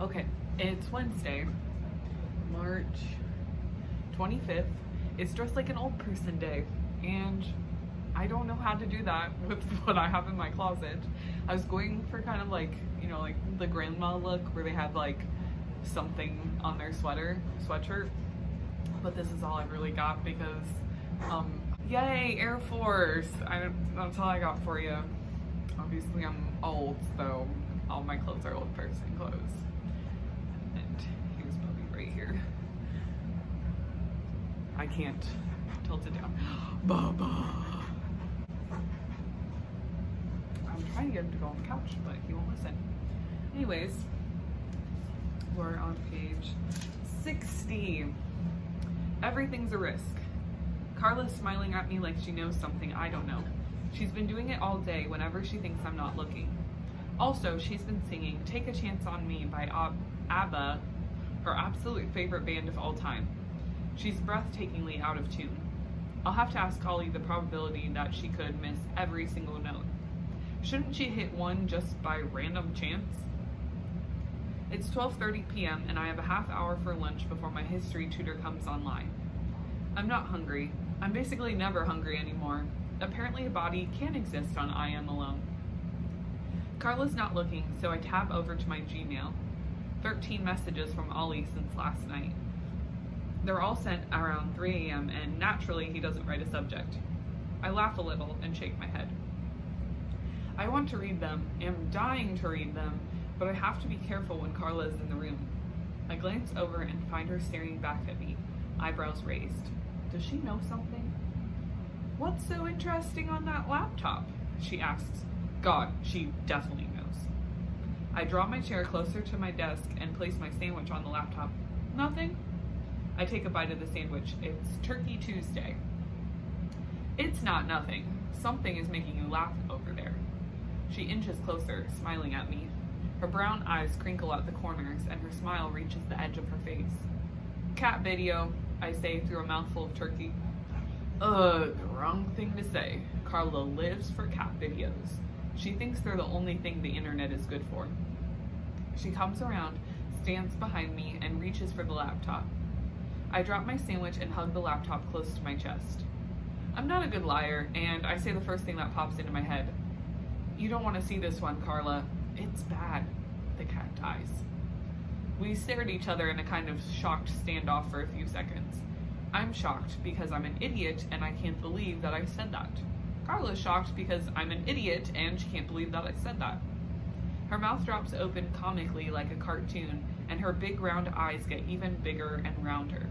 Okay, it's Wednesday, March 25th. It's dressed like an old person day, and I don't know how to do that with what I have in my closet. I was going for kind of like, like the grandma look where they had like something on their sweatshirt, but this is all I really got because, yay, Air Force! That's all I got for you. Obviously I'm old, so all my clothes are old person clothes. And here's Bubby right here. I can't tilt it down. Bubba! I'm trying to get him to go on the couch, but he won't listen. Anyways, we're on page 60. Everything's a risk. Carla's smiling at me like she knows something I don't know. She's been doing it all day whenever she thinks I'm not looking. Also, she's been singing Take a Chance on Me by ABBA, her absolute favorite band of all time. She's breathtakingly out of tune. I'll have to ask Ollie the probability that she could miss every single note. Shouldn't she hit one just by random chance? It's 12:30 p.m. and I have a half hour for lunch before my history tutor comes online. I'm not hungry. I'm basically never hungry anymore. Apparently a body can't exist on I am alone. Carla's not looking, so I tab over to my Gmail. 13 messages from Ollie since last night. They're all sent around 3 a.m. and naturally he doesn't write a subject. I laugh a little and shake my head. I want to read them, am dying to read them, but I have to be careful when Carla is in the room. I glance over and find her staring back at me, eyebrows raised. Does she know something? What's so interesting on that laptop? She asks. God, she definitely knows. I draw my chair closer to my desk and place my sandwich on the laptop. Nothing. I take a bite of the sandwich. It's Turkey Tuesday. It's not nothing. Something is making you laugh over there. She inches closer, smiling at me. Her brown eyes crinkle at the corners and her smile reaches the edge of her face. Cat video, I say through a mouthful of turkey. Ugh, wrong thing to say. Carla lives for cat videos. She thinks they're the only thing the internet is good for. She comes around, stands behind me, and reaches for the laptop. I drop my sandwich and hug the laptop close to my chest. I'm not a good liar, and I say the first thing that pops into my head. You don't want to see this one, Carla. It's bad. The cat dies. We stare at each other in a kind of shocked standoff for a few seconds. I'm shocked because I'm an idiot and I can't believe that I said that. Carla's shocked because I'm an idiot and she can't believe that I said that. Her mouth drops open comically like a cartoon and her big round eyes get even bigger and rounder.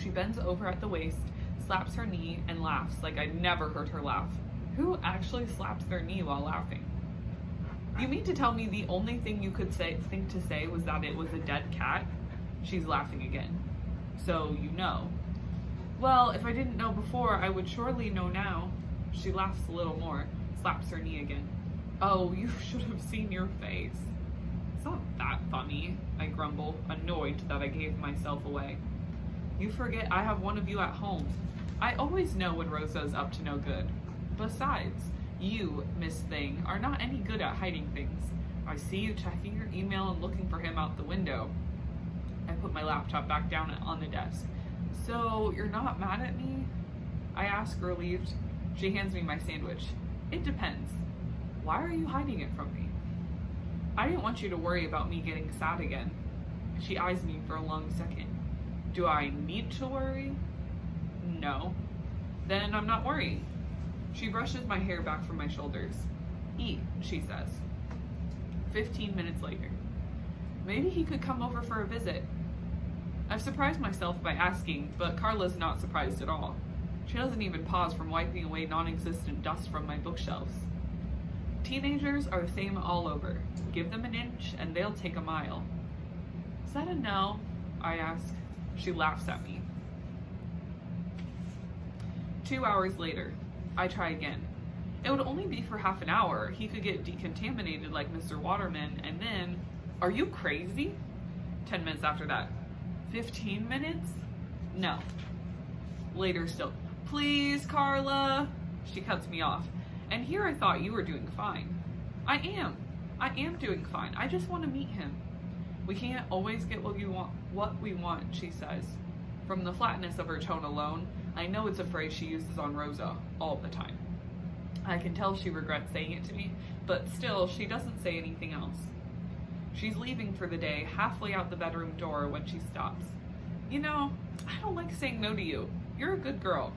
She bends over at the waist, slaps her knee, and laughs like I'd never heard her laugh. Who actually slaps their knee while laughing? You mean to tell me the only thing you could think to say was that it was a dead cat? She's laughing again. So you know. Well, if I didn't know before, I would surely know now. She laughs a little more, slaps her knee again. Oh, you should have seen your face. It's not that funny, I grumble, annoyed that I gave myself away. You forget I have one of you at home. I always know when Rosa's up to no good. Besides, you, Miss Thing, are not any good at hiding things. I see you checking your email and looking for him out the window. I put my laptop back down on the desk. So, you're not mad at me? I ask, relieved. She hands me my sandwich. It depends. Why are you hiding it from me? I didn't want you to worry about me getting sad again. She eyes me for a long second. Do I need to worry? No. Then I'm not worrying. She brushes my hair back from my shoulders. Eat, she says. 15 minutes later. Maybe he could come over for a visit. I've surprised myself by asking, but Carla's not surprised at all. She doesn't even pause from wiping away non-existent dust from my bookshelves. Teenagers are the same all over. Give them an inch and they'll take a mile. Is that a no? I ask. She laughs at me. 2 hours later, I try again. It would only be for half an hour. He could get decontaminated like Mr. Waterman, and then... Are you crazy? 10 minutes after that. 15 minutes? No. Later still. Please, Carla. She cuts me off. And here I thought you were doing fine. I am doing fine. I just want to meet him. We can't always get what we want, she says. From the flatness of her tone alone, I know it's a phrase she uses on Rosa all the time. I can tell she regrets saying it to me, but still, she doesn't say anything else. She's leaving for the day, halfway out the bedroom door when she stops. You know, I don't like saying no to you. You're a good girl.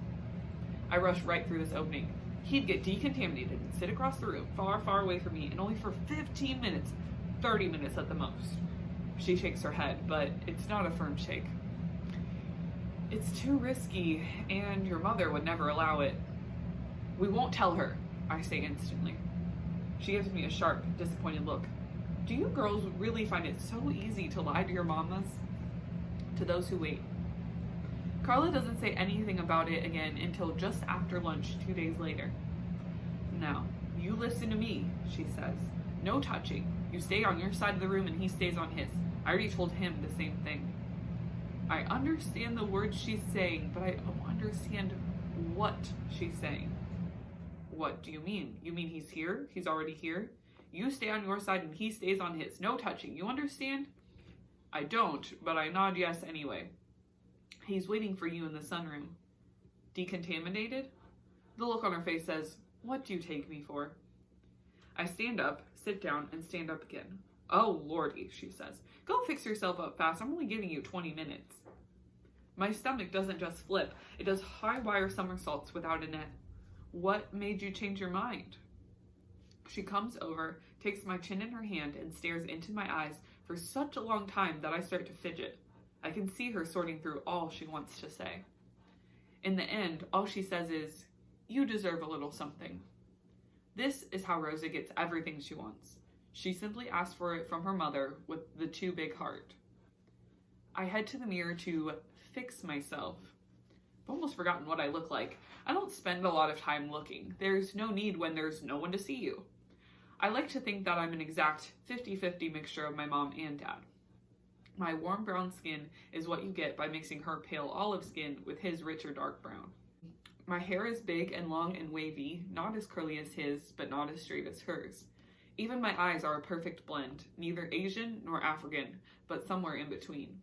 I rush right through this opening. He'd get decontaminated and sit across the room, far, far away from me, and only for 15 minutes, 30 minutes at the most. She shakes her head, but it's not a firm shake. It's too risky, and your mother would never allow it. We won't tell her, I say instantly. She gives me a sharp, disappointed look. Do you girls really find it so easy to lie to your mamas? To those who wait. Carla doesn't say anything about it again until just after lunch 2 days later. Now, you listen to me, she says. No touching. You stay on your side of the room and he stays on his. I already told him the same thing. I understand the words she's saying, but I don't understand what she's saying. What do you mean? You mean he's here? He's already here? You stay on your side and he stays on his. No touching. You understand? I don't, but I nod yes anyway. He's waiting for you in the sunroom. Decontaminated? The look on her face says, what do you take me for? I stand up, sit down, and stand up again. Oh, lordy, she says. Go fix yourself up fast. I'm only giving you 20 minutes. My stomach doesn't just flip. It does high wire somersaults without a net. What made you change your mind? She comes over, takes my chin in her hand, and stares into my eyes for such a long time that I start to fidget. I can see her sorting through all she wants to say. In the end, all she says is, you deserve a little something. This is how Rosa gets everything she wants. She simply asks for it from her mother with the too big heart. I head to the mirror to fix myself. I've almost forgotten what I look like. I don't spend a lot of time looking. There's no need when there's no one to see you. I like to think that I'm an exact 50-50 mixture of my mom and dad. My warm brown skin is what you get by mixing her pale olive skin with his richer dark brown. My hair is big and long and wavy, not as curly as his, but not as straight as hers. Even my eyes are a perfect blend, neither Asian nor African, but somewhere in between.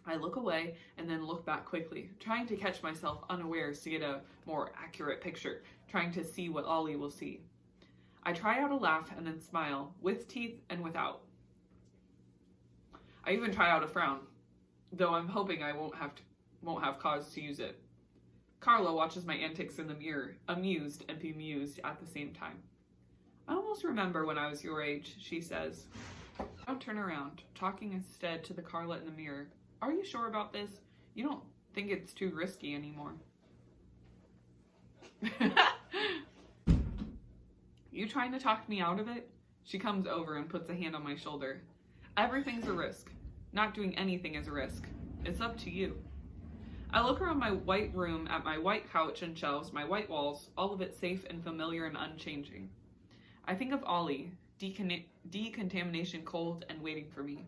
I look away and then look back quickly, trying to catch myself unawares to get a more accurate picture, trying to see what Ollie will see. I try out a laugh and then smile, with teeth and without. I even try out a frown, though I'm hoping I won't have cause to use it. Carla watches my antics in the mirror, amused and bemused at the same time. I almost remember when I was your age, she says. I don't turn around, talking instead to the Carla in the mirror. Are you sure about this? You don't think it's too risky anymore? You trying to talk me out of it? She comes over and puts a hand on my shoulder. Everything's a risk. Not doing anything is a risk. It's up to you. I look around my white room at my white couch and shelves, my white walls, all of it safe and familiar and unchanging. I think of Ollie, decontamination cold and waiting for me.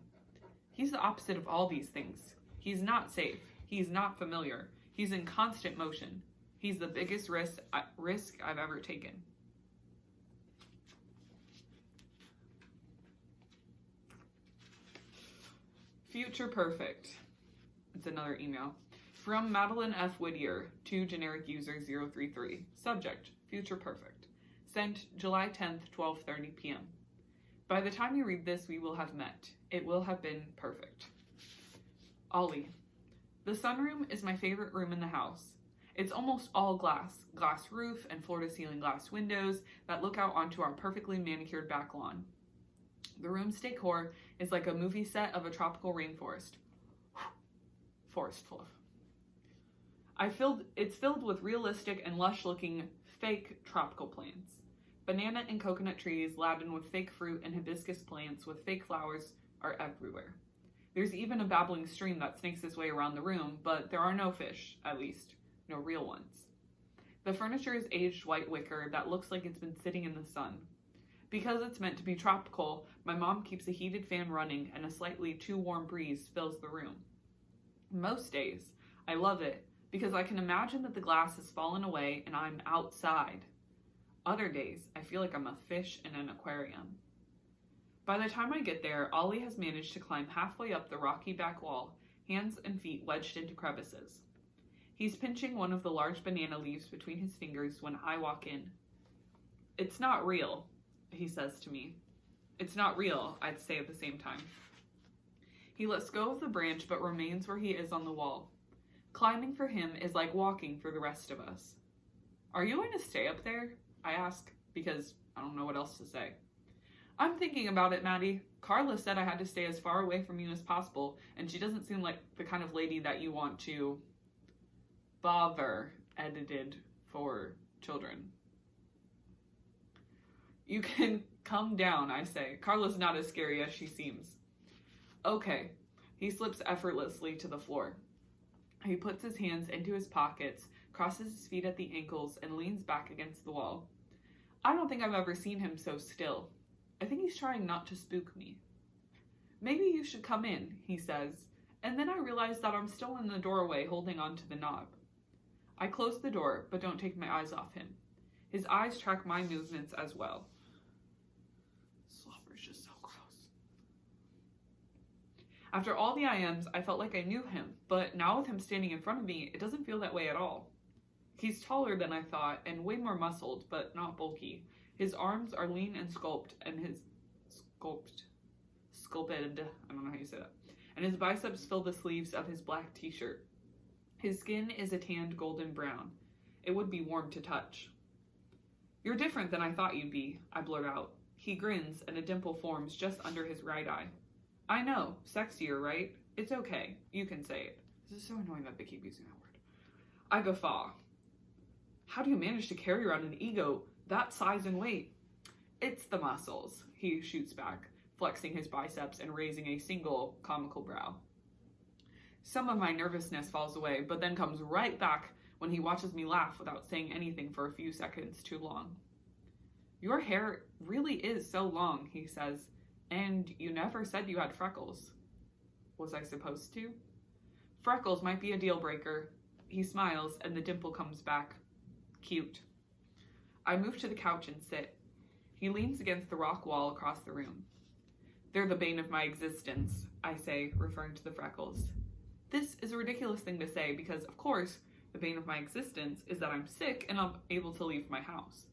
He's the opposite of all these things. He's not safe. He's not familiar. He's in constant motion. He's the biggest risk I've ever taken. Future perfect. It's another email. From Madeline F. Whittier to generic user 033. Subject, future perfect. Sent July 10th, 12:30 p.m. By the time you read this, we will have met. It will have been perfect. Ollie. The sunroom is my favorite room in the house. It's almost all glass roof and floor-to-ceiling glass windows that look out onto our perfectly manicured back lawn. The room's decor is like a movie set of a tropical rainforest. Forest fluff. It's filled with realistic and lush-looking fake tropical plants. Banana and coconut trees laden with fake fruit and hibiscus plants with fake flowers are everywhere. There's even a babbling stream that snakes its way around the room, but there are no fish, at least, no real ones. The furniture is aged white wicker that looks like it's been sitting in the sun. Because it's meant to be tropical, my mom keeps a heated fan running and a slightly too warm breeze fills the room. Most days, I love it because I can imagine that the glass has fallen away and I'm outside. Other days, I feel like I'm a fish in an aquarium. By the time I get there, Ollie has managed to climb halfway up the rocky back wall, hands and feet wedged into crevices. He's pinching one of the large banana leaves between his fingers when I walk in. "It's not real," he says to me. "It's not real," I'd say at the same time. He lets go of the branch but remains where he is on the wall. Climbing for him is like walking for the rest of us. "Are you going to stay up there?" I ask, because I don't know what else to say. "I'm thinking about it, Maddie. Carla said I had to stay as far away from you as possible, and she doesn't seem like the kind of lady that you want to bother edited for children." "You can come down," I say. "Carla's not as scary as she seems." "Okay." He slips effortlessly to the floor. He puts his hands into his pockets, crosses his feet at the ankles, and leans back against the wall. I don't think I've ever seen him so still. I think he's trying not to spook me. "Maybe you should come in," he says, and then I realize that I'm still in the doorway holding onto the knob. I close the door, but don't take my eyes off him. His eyes track my movements as well. Slobber's just so gross. After all the IMs, I felt like I knew him, but now with him standing in front of me, it doesn't feel that way at all. He's taller than I thought and way more muscled, but not bulky. His arms are lean and sculpted, I don't know how you say that, and his biceps fill the sleeves of his black t-shirt. His skin is a tanned golden brown. It would be warm to touch. "You're different than I thought you'd be," I blurt out. He grins, and a dimple forms just under his right eye. "I know, sexier, right? It's okay, you can say it." This is so annoying that they keep using that word. I guffaw. "How do you manage to carry around an ego that size and weight?" "It's the muscles," he shoots back, flexing his biceps and raising a single comical brow. Some of my nervousness falls away, but then comes right back when he watches me laugh without saying anything for a few seconds too long. "Your hair really is so long," he says, "and you never said you had freckles." Was I supposed to? "Freckles might be a deal breaker." He smiles, and the dimple comes back. Cute. I move to the couch and sit. He leans against the rock wall across the room. "They're the bane of my existence," I say, referring to the freckles. This is a ridiculous thing to say because, of course, the bane of my existence is that I'm sick and unable to leave my house.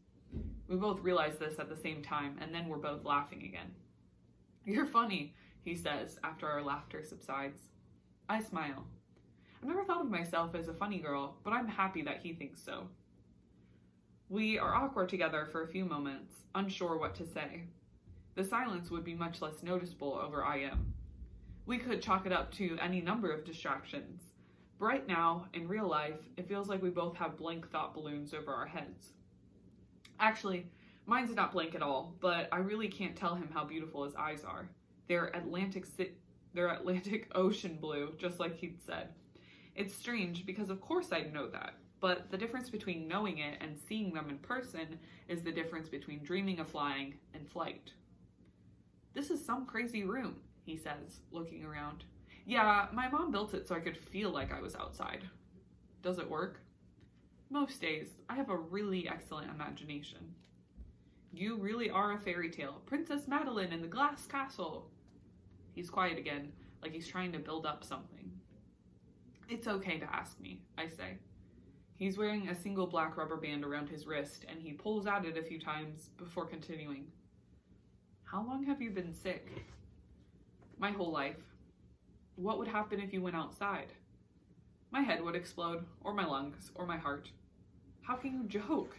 We both realize this at the same time, and then we're both laughing again. "You're funny," he says after our laughter subsides. I smile. I've never thought of myself as a funny girl, but I'm happy that he thinks so. We are awkward together for a few moments, unsure what to say. The silence would be much less noticeable over IM. We could chalk it up to any number of distractions. But right now, in real life, it feels like we both have blank thought balloons over our heads. Actually, mine's not blank at all, but I really can't tell him how beautiful his eyes are. They're Atlantic Ocean blue, just like he'd said. It's strange because of course I'd know that, but the difference between knowing it and seeing them in person is the difference between dreaming of flying and flight. "This is some crazy room," he says, looking around. "Yeah, my mom built it so I could feel like I was outside." "Does it work?" "Most days. I have a really excellent imagination." "You really are a fairy tale. Princess Madeline in the glass castle." He's quiet again, like he's trying to build up something. "It's okay to ask me," I say. He's wearing a single black rubber band around his wrist, and he pulls at it a few times before continuing. "How long have you been sick?" "My whole life." "What would happen if you went outside?" "My head would explode, or my lungs, or my heart." "How can you joke?"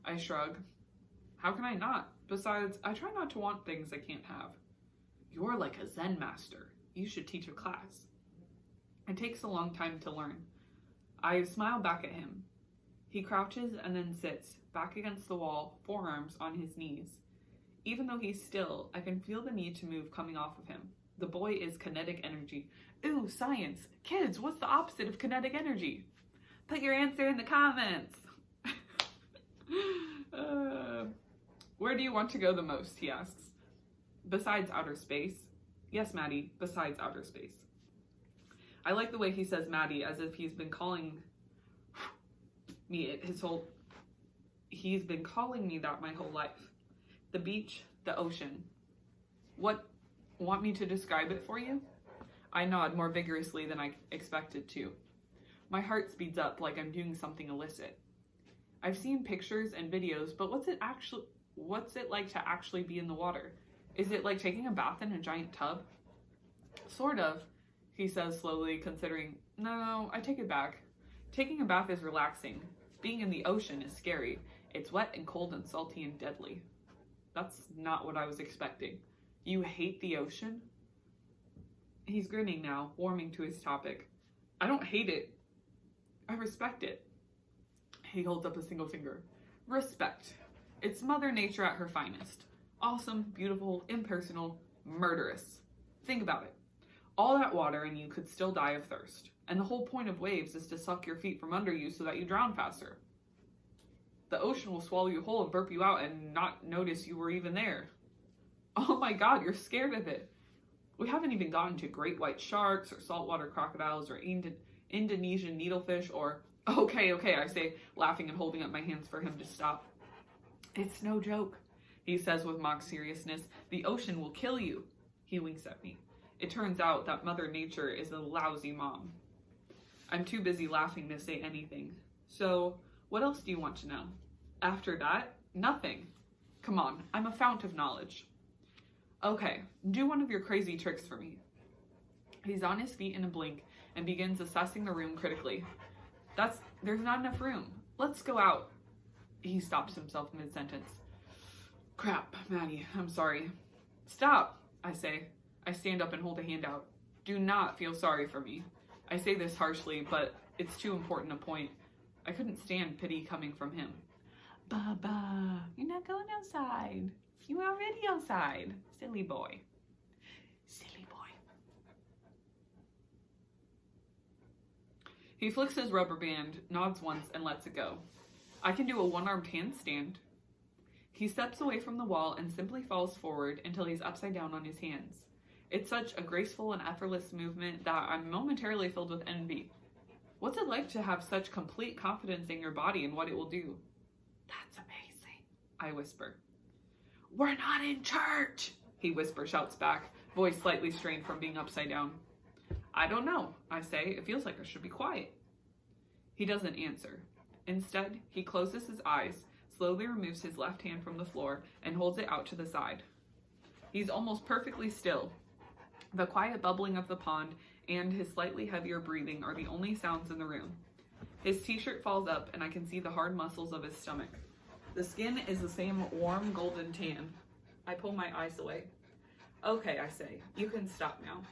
I shrug. "How can I not? Besides, I try not to want things I can't have." "You're like a Zen master. You should teach a class." It takes a long time to learn. I smile back at him. He crouches and then sits, back against the wall, forearms on his knees. Even though he's still, I can feel the need to move coming off of him. The boy is kinetic energy. Ooh, science. Kids, what's the opposite of kinetic energy? Put your answer in the comments. Where do you want to go the most, he asks. Besides outer space. Yes, Maddie, besides outer space. I like the way he says Maddie, as if he's been calling me that my whole life. The beach, the ocean. What, want me to describe it for you? I nod more vigorously than I expected to. My heart speeds up like I'm doing something illicit. I've seen pictures and videos, but what's it like to actually be in the water? Is it like taking a bath in a giant tub? Sort of, he says slowly, considering. No, I take it back. Taking a bath is relaxing. Being in the ocean is scary. It's wet and cold and salty and deadly. That's not what I was expecting. You hate the ocean? He's grinning now, warming to his topic. I don't hate it. I respect it. He holds up a single finger. Respect. It's Mother Nature at her finest. Awesome, beautiful, impersonal, murderous. Think about it. All that water and you could still die of thirst. And the whole point of waves is to suck your feet from under you so that you drown faster. The ocean will swallow you whole and burp you out and not notice you were even there. Oh my God, you're scared of it. We haven't even gotten to great white sharks or saltwater crocodiles or Indonesian needlefish or... Okay, I say, laughing and holding up my hands for him to stop. It's no joke, he says with mock seriousness. The ocean will kill you. He winks at me. It turns out that Mother Nature is a lousy mom. I'm too busy laughing to say anything. So, what else do you want to know? After that, nothing. Come on, I'm a fount of knowledge. Okay, do one of your crazy tricks for me. He's on his feet in a blink and begins assessing the room critically. There's not enough room. Let's go out. He stops himself mid-sentence. Crap, Maddie, I'm sorry. Stop, I say. I stand up and hold a hand out. Do not feel sorry for me. I say this harshly, but it's too important a point. I couldn't stand pity coming from him. Baba, you're not going outside. You were already outside. Silly boy. Silly boy. He flicks his rubber band, nods once, and lets it go. I can do a one-armed handstand. He steps away from the wall and simply falls forward until he's upside down on his hands. It's such a graceful and effortless movement that I'm momentarily filled with envy. What's it like to have such complete confidence in your body and what it will do? That's amazing, I whisper. We're not in church, he shouts back, voice slightly strained from being upside down. I don't know, I say. It feels like I should be quiet. He doesn't answer. Instead, he closes his eyes, slowly removes his left hand from the floor, and holds it out to the side. He's almost perfectly still. The quiet bubbling of the pond and his slightly heavier breathing are the only sounds in the room. His t-shirt falls up, and I can see the hard muscles of his stomach. The skin is the same warm golden tan. I pull my eyes away. Okay, I say. You can stop now.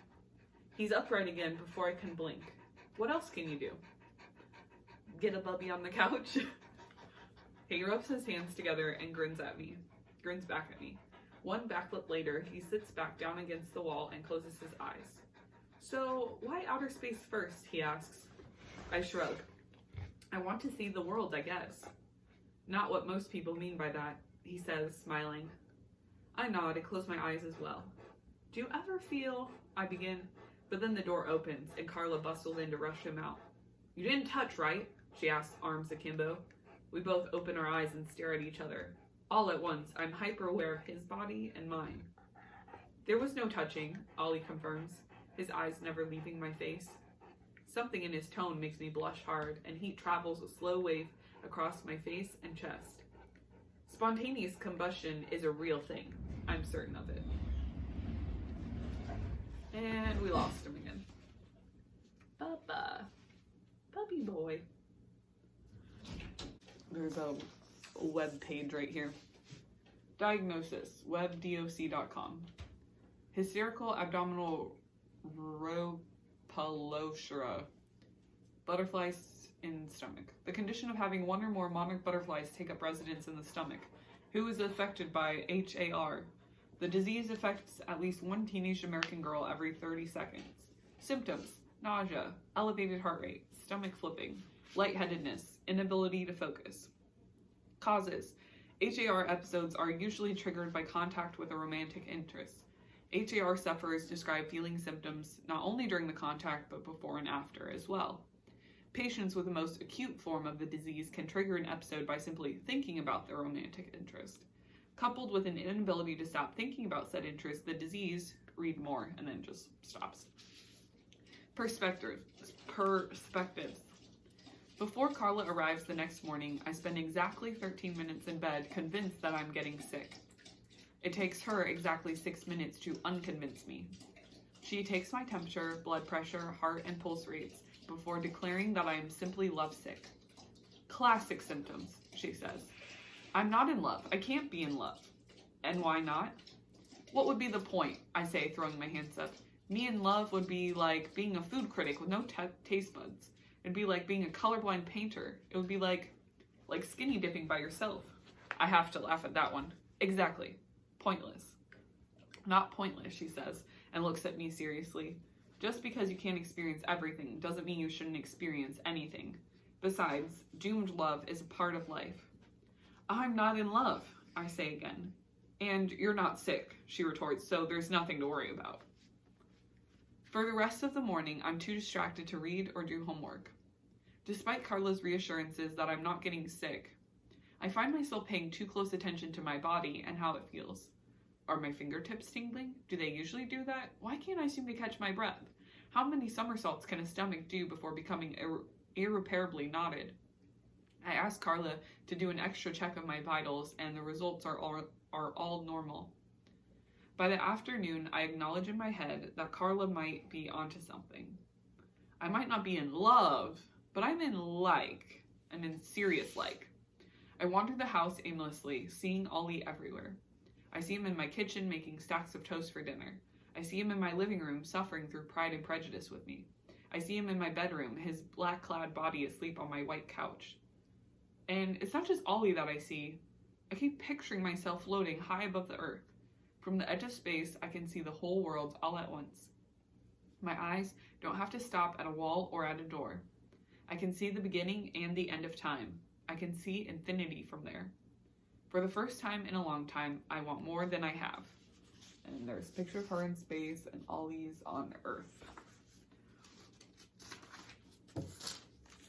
He's upright again before I can blink. What else can you do? Get a bubby on the couch? He rubs his hands together and grins back at me. One backlip later, he sits back down against the wall and closes his eyes. So, why outer space first, he asks. I shrug. I want to see the world, I guess. Not what most people mean by that, he says, smiling. I nod and close my eyes as well. Do you ever feel... I begin, but then the door opens and Carla bustles in to rush him out. You didn't touch, right? She asks, arms akimbo. We both open our eyes and stare at each other. All at once, I'm hyper-aware of his body and mine. There was no touching, Ollie confirms, his eyes never leaving my face. Something in his tone makes me blush hard, and heat travels a slow wave across my face and chest. Spontaneous combustion is a real thing. I'm certain of it. And we lost him again. Bubba. Puppy boy. There's a web page right here. Diagnosis, webdoc.com. Hysterical abdominal rhopaloshra. Butterflies in stomach. The condition of having one or more monarch butterflies take up residence in the stomach. Who is affected by HAR? The disease affects at least one teenage American girl every 30 seconds. Symptoms: nausea, elevated heart rate, stomach flipping, lightheadedness, inability to focus. Causes: HAR episodes are usually triggered by contact with a romantic interest. HAR sufferers describe feeling symptoms not only during the contact but before and after as well. Patients with the most acute form of the disease can trigger an episode by simply thinking about their romantic interest. Coupled with an inability to stop thinking about said interest, the disease, read more, and then just stops. Perspectives. Before Carla arrives the next morning, I spend exactly 13 minutes in bed, convinced that I'm getting sick. It takes her exactly 6 minutes to unconvince me. She takes my temperature, blood pressure, heart, and pulse rates before declaring that I am simply lovesick. Classic symptoms, she says. I'm not in love. I can't be in love. And why not? What would be the point? I say, throwing my hands up. Me in love would be like being a food critic with no taste buds. It'd be like being a colorblind painter. It would be like skinny dipping by yourself. I have to laugh at that one. Exactly. Pointless. Not pointless, she says, and looks at me seriously. Just because you can't experience everything doesn't mean you shouldn't experience anything. Besides, doomed love is a part of life. I'm not in love, I say again. And you're not sick, she retorts, so there's nothing to worry about. For the rest of the morning, I'm too distracted to read or do homework. Despite Carla's reassurances that I'm not getting sick, I find myself paying too close attention to my body and how it feels. Are my fingertips tingling? Do they usually do that? Why can't I seem to catch my breath? How many somersaults can a stomach do before becoming irreparably knotted? I ask Carla to do an extra check of my vitals, and the results are all normal. By the afternoon, I acknowledge in my head that Carla might be onto something. I might not be in love, but I'm in like, and in serious like. I wander the house aimlessly, seeing Ollie everywhere. I see him in my kitchen making stacks of toast for dinner. I see him in my living room suffering through Pride and Prejudice with me. I see him in my bedroom, his black-clad body asleep on my white couch. And it's not just Ollie that I see. I keep picturing myself floating high above the earth. From the edge of space, I can see the whole world all at once. My eyes don't have to stop at a wall or at a door. I can see the beginning and the end of time. I can see infinity from there. For the first time in a long time, I want more than I have. And there's a picture of her in space and Ollie's on Earth.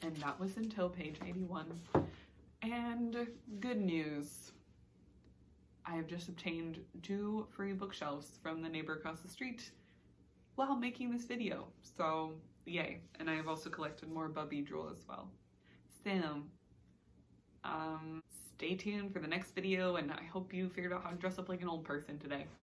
And that was until page 81. And good news. I have just obtained 2 free bookshelves from the neighbor across the street while making this video. So, yay. And I have also collected more Bubby drool as well. So, stay tuned for the next video, and I hope you figured out how to dress up like an old person today.